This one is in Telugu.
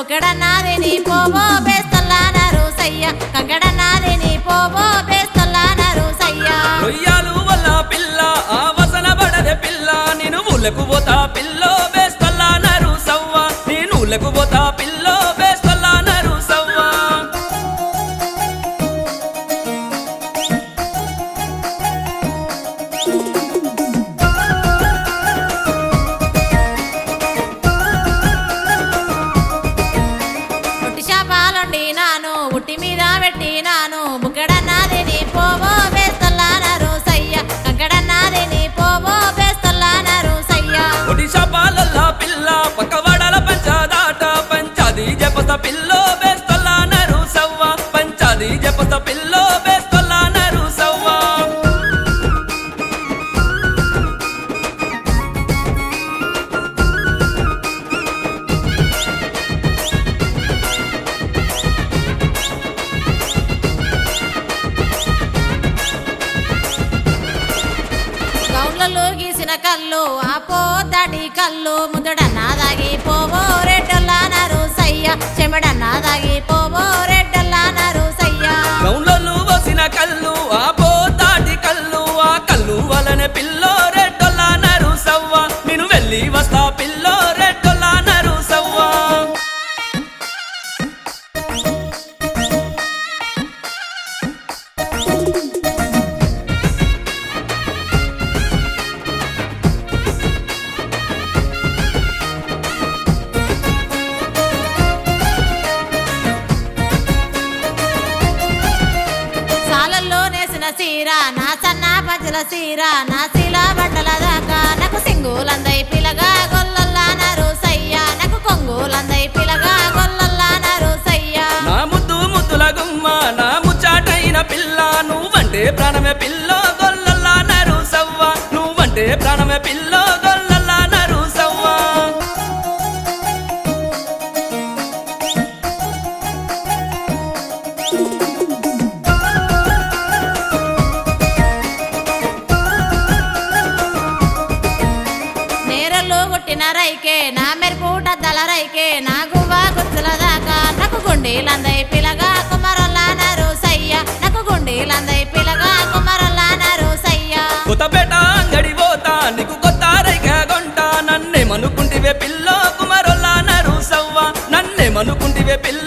బుకెడన్నాది నీ పోవో బేస్తల్లానరు సయ్య కంకడన్నాది నీ పోవో బేస్తల్లానరు సయ్య రొయ్యాలు వల్ల పిల్ల ఆ వసన పడదే పిల్ల నేను ఊళ్ళకు పోతా పిల్లో బేస్తల్లానరు సవ్వ నేను ఊళ్ళకు పోతా పిల్లో బేస్తల్లానరు సవ్వ ఒట్టి శాపాలుండి నాను ఉట్టి మీద పెట్టినాను బుకెడన్నాది నీ పోవో బేస్తల్లానరు సయ్య కంకడన్నాది నీ పోవో బేస్తల్లానరు సయ్య ఒడిశా పాలల్ల పిల్ల పక్కవాడల పంచాదాట పంచాది జపత పిల్లో బేస్తల్లానరు సవ్వ పంచాది జపత పిల్లో బేస్తల్లానరు సవ్వ గౌన్లలో గీసిన కళ్ళు ఆ పోతాటి కళ్ళు ముద్దడన్నాదాగి పోవో రెడ్డల్లానరు సయ్య చెమడన్నాదాగి పోవో రెడ్డల్లానరు సయ్య గౌన్లలో వసిన కళ్ళు ఆ పోతాటి కళ్ళు ఆ కళ్ళు వలనే పిల్లో రెడ్డొల్లానరు సవ్వ నేను వెళ్ళి వస్తా పిల్లో రెడ్డొల్లానరు సవ్వ సాలల్లో నేసిన సీర నా సన్న పచ్చల సీర నా శీల బట్టల దాకా నాకు సింగులందై పిలగా గొల్లల్లానరు సయ్య నాకు కొంగులందై పిలగా గొల్లల్లానరు సయ్య నా ముద్దు ముద్దుల గుమ్మ నా ముచ్చాటైన పిల్ల నువ్వంటే ప్రాణమే పిల్లో గొల్లల్లానరు సవ్వ నువ్వంటే ప్రాణమే పిల్లో గొల్లల్లానరు సవ్వ నేరల్లో కొట్టిన రైకే నా మెరుపుట దళ రైకే నా గువ్వ గుచ్చుల దాకా నాకు గుండీలందై పిలగా కుమరల్లానరు సయ్య నాకు గుండీలందై పిలగా కుమరల్లానరు సయ్య కొత్తపేట అంగడి పోతా నీకు కొత్త రైక గొంట నన్నేమనుకుంటివే పిల్లో కుమరొల్లానరు సవ్వ నన్నేమనుకుంటివే పిల్ల